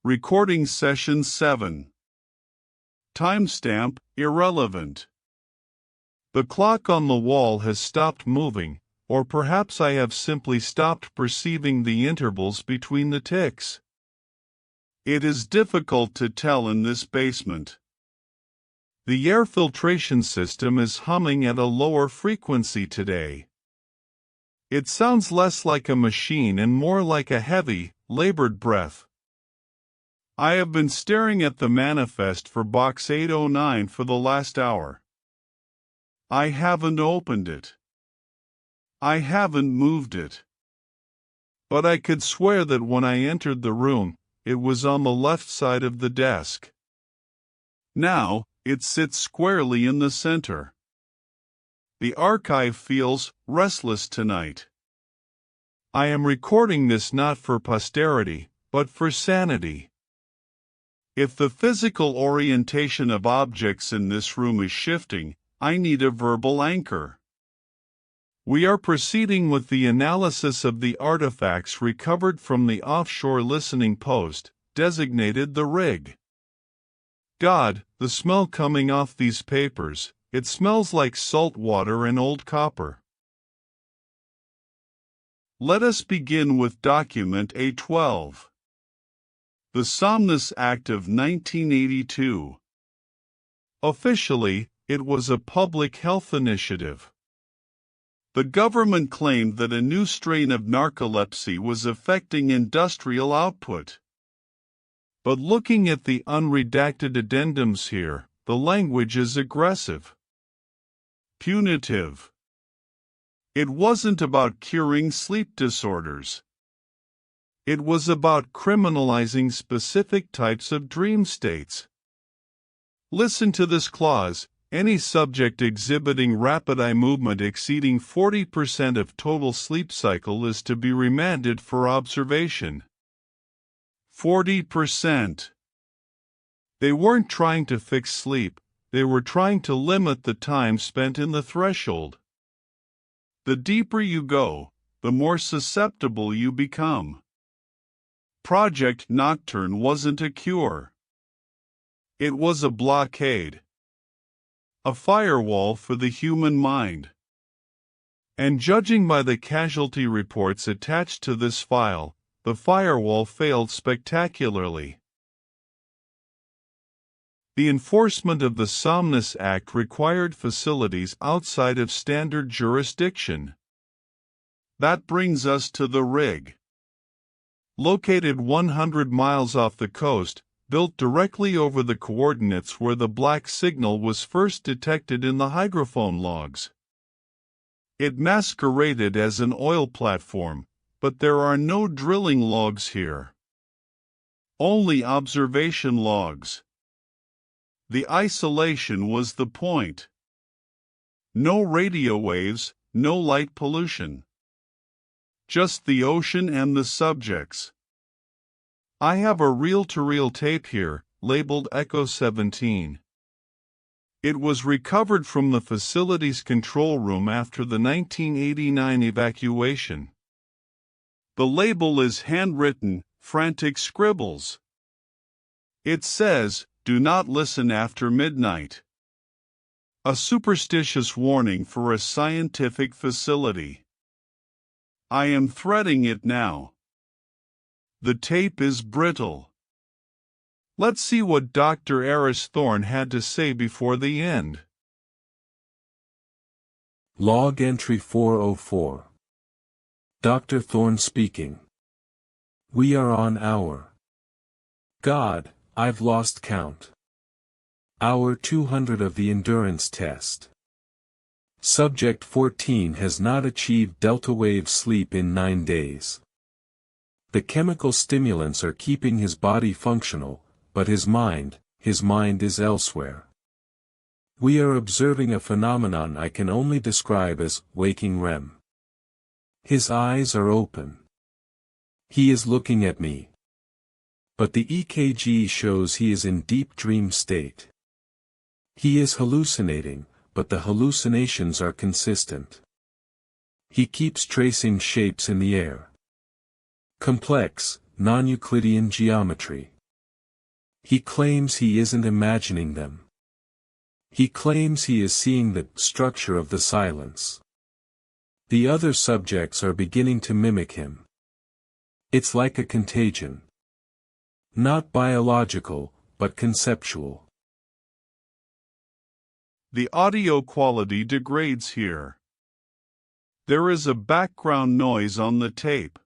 Recording Session 7. Timestamp irrelevant. The clock on the wall has stopped moving, or perhaps I have simply stopped perceiving the intervals between the ticks. It is difficult to tell in this basement. The air filtration system is humming at a lower frequency today. It sounds less like a machine and more like a heavy, labored breath. I have been staring at the manifest for box 809 for the last hour. I haven't opened it. I haven't moved it. But I could swear that when I entered the room, it was on the left side of the desk. Now, it sits squarely in the center. The archive feels restless tonight. I am recording this not for posterity, but for sanity. If the physical orientation of objects in this room is shifting, I need a verbal anchor. We are proceeding with the analysis of the artifacts recovered from the offshore listening post, designated the rig. God, the smell coming off these papers, it smells like salt water and old copper. Let us begin with document A12. The Somnus Act of 1982. Officially, it was a public health initiative. The government claimed that a new strain of narcolepsy was affecting industrial output. But looking at the unredacted addendums here, the language is aggressive. Punitive. It wasn't about curing sleep disorders. It was about criminalizing specific types of dream states. Listen to this clause: any subject exhibiting rapid eye movement exceeding 40% of total sleep cycle is to be remanded for observation. 40%. They weren't trying to fix sleep, they were trying to limit the time spent in the threshold. The deeper you go, the more susceptible you become. Project Nocturne wasn't a cure. It was a blockade. A firewall for the human mind. And judging by the casualty reports attached to this file, the firewall failed spectacularly. The enforcement of the Somnus Act required facilities outside of standard jurisdiction. That brings us to the rig. Located 100 miles off the coast, built directly over the coordinates where the black signal was first detected in the hydrophone logs. It masqueraded as an oil platform, but there are no drilling logs here. Only observation logs. The isolation was the point. No radio waves, no light pollution. Just the ocean and the subjects. I have a reel-to-reel tape here, labeled Echo 17. It was recovered from the facility's control room after the 1989 evacuation. The label is handwritten, frantic scribbles. It says, "Do not listen after midnight." A superstitious warning for a scientific facility. I am threading it now. The tape is brittle. Let's see what Dr. Eris Thorne had to say before the end. Log entry 404. Dr. Thorne speaking. We are on hour. God, I've lost count. Hour 200 of the endurance test. Subject 14 has not achieved delta wave sleep in 9 days. The chemical stimulants are keeping his body functional, but his mind is elsewhere. We are observing a phenomenon I can only describe as waking REM. His eyes are open. He is looking at me. But the EKG shows he is in deep dream state. He is hallucinating, but the hallucinations are consistent. He keeps tracing shapes in the air. Complex, non-Euclidean geometry. He claims he isn't imagining them. He claims he is seeing the structure of the silence. The other subjects are beginning to mimic him. It's like a contagion. Not biological, but conceptual. The audio quality degrades here. There is a background noise on the tape.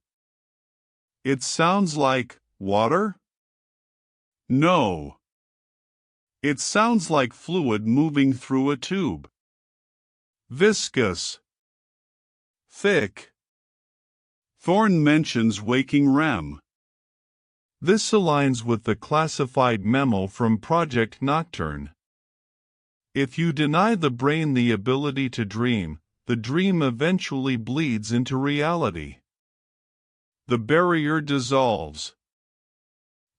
It sounds like water? No. It sounds like fluid moving through a tube. Viscous. Thick. Thorne mentions waking REM. This aligns with the classified memo from Project Nocturne. If you deny the brain the ability to dream, the dream eventually bleeds into reality. The barrier dissolves.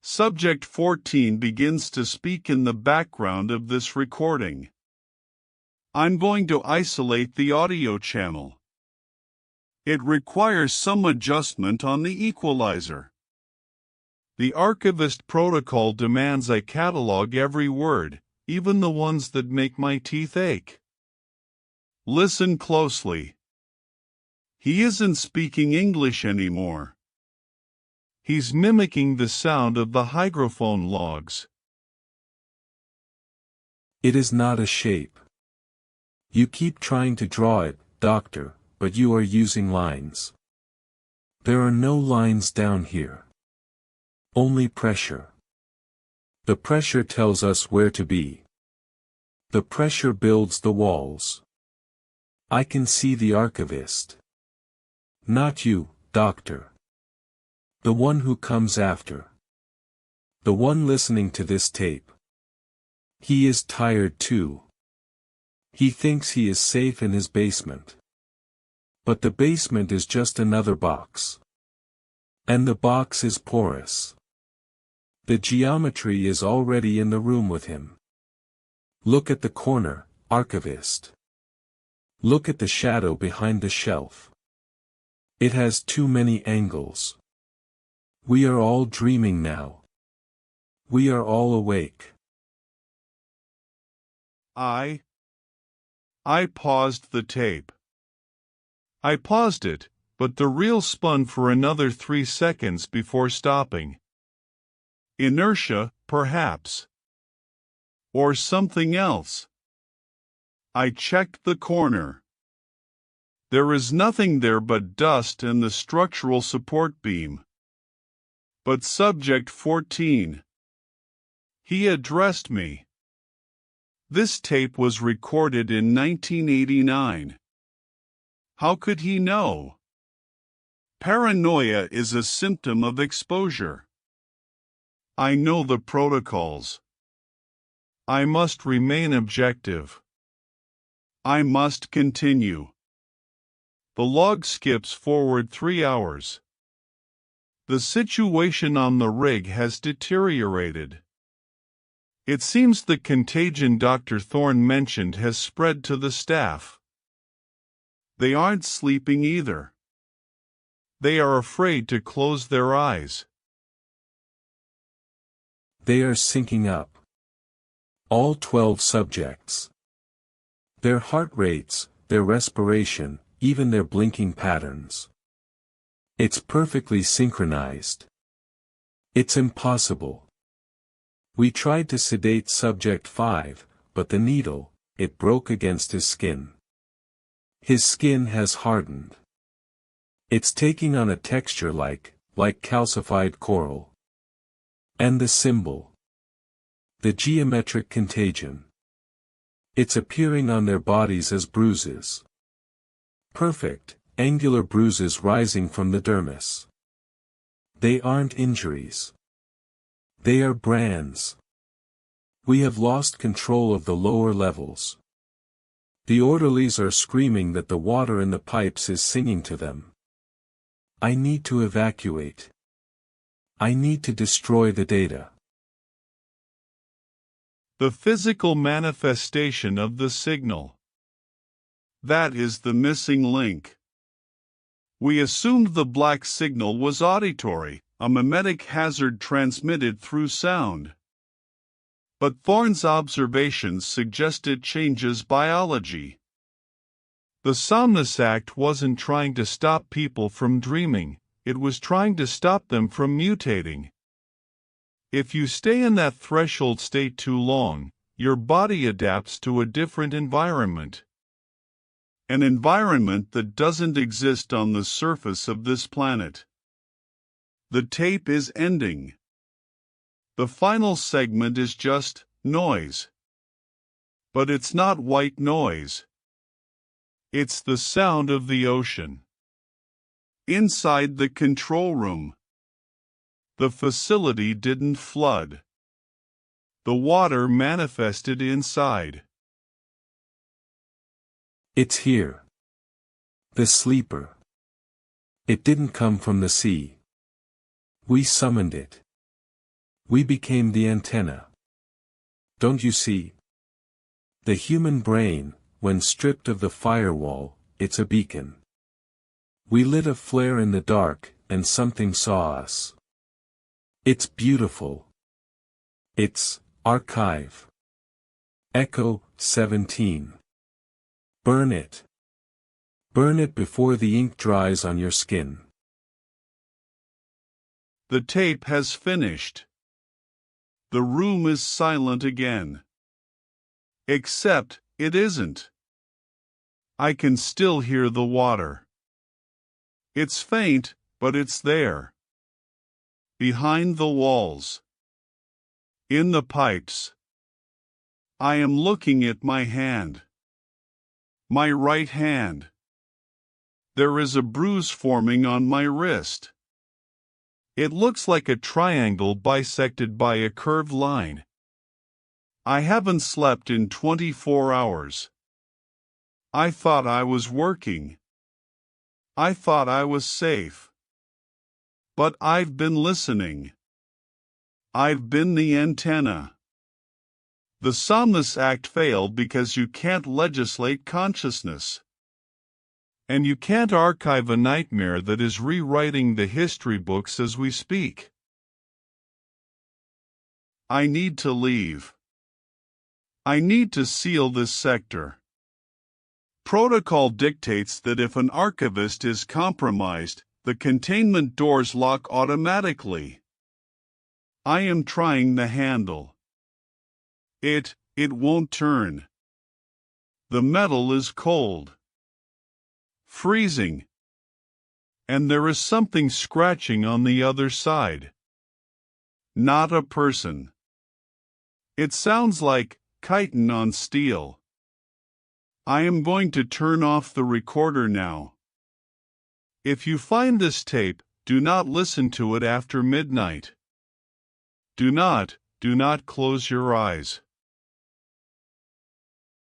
Subject 14 begins to speak in the background of this recording. I'm going to isolate the audio channel. It requires some adjustment on the equalizer. The Archivist protocol demands I catalog every word, even the ones that make my teeth ache. Listen closely. He isn't speaking English anymore. He's mimicking the sound of the hydrophone logs. It is not a shape. You keep trying to draw it, Doctor, but you are using lines. There are no lines down here. Only pressure. The pressure tells us where to be. The pressure builds the walls. I can see the archivist. Not you, Doctor. The one who comes after. The one listening to this tape. He is tired too. He thinks he is safe in his basement. But the basement is just another box. And the box is porous. The geometry is already in the room with him. Look at the corner, Archivist. Look at the shadow behind the shelf. It has too many angles. We are all dreaming now. We are all awake. I paused the tape. I paused it, but the reel spun for another 3 seconds before stopping. Inertia, perhaps. Or something else. I checked the corner. There is nothing there but dust and the structural support beam. But subject 14. He addressed me. This tape was recorded in 1989. How could he know? Paranoia is a symptom of exposure. I know the protocols. I must remain objective. I must continue. The log skips forward 3 hours. The situation on the rig has deteriorated. It seems the contagion Dr. Thorne mentioned has spread to the staff. They aren't sleeping either. They are afraid to close their eyes. They are syncing up. All 12 subjects. Their heart rates, their respiration, even their blinking patterns. It's perfectly synchronized. It's impossible. We tried to sedate subject 5, but the needle, it broke against his skin. His skin has hardened. It's taking on a texture like calcified coral. And the symbol. The geometric contagion. It's appearing on their bodies as bruises. Perfect, angular bruises rising from the dermis. They aren't injuries. They are brands. We have lost control of the lower levels. The orderlies are screaming that the water in the pipes is singing to them. I need to evacuate. I need to destroy the data. The physical manifestation of the signal. That is the missing link. We assumed the black signal was auditory, a mimetic hazard transmitted through sound. But Thorne's observations suggest it changes biology. The Somnus Act wasn't trying to stop people from dreaming, it was trying to stop them from mutating. If you stay in that threshold state too long, your body adapts to a different environment. An environment that doesn't exist on the surface of this planet. The tape is ending. The final segment is just noise. But it's not white noise. It's the sound of the ocean. Inside the control room. The facility didn't flood. The water manifested inside. It's here. The sleeper. It didn't come from the sea. We summoned it. We became the antenna. Don't you see? The human brain, when stripped of the firewall, it's a beacon. We lit a flare in the dark, and something saw us. It's beautiful. It's archive. Echo 17. Burn it. Burn it before the ink dries on your skin. The tape has finished. The room is silent again. Except, it isn't. I can still hear the water. It's faint, but it's there. Behind the walls. In the pipes. I am looking at my hand. My right hand. There is a bruise forming on my wrist. It looks like a triangle bisected by a curved line. I haven't slept in 24 hours. I thought I was working. I thought I was safe. But I've been listening. I've been the antenna. The Somnus Act failed because you can't legislate consciousness. And you can't archive a nightmare that is rewriting the history books as we speak. I need to leave. I need to seal this sector. Protocol dictates that if an archivist is compromised, the containment doors lock automatically. I am trying the handle. It won't turn. The metal is cold. Freezing. And there is something scratching on the other side. Not a person. It sounds like chitin on steel. I am going to turn off the recorder now. If you find this tape, do not listen to it after midnight. Do not close your eyes.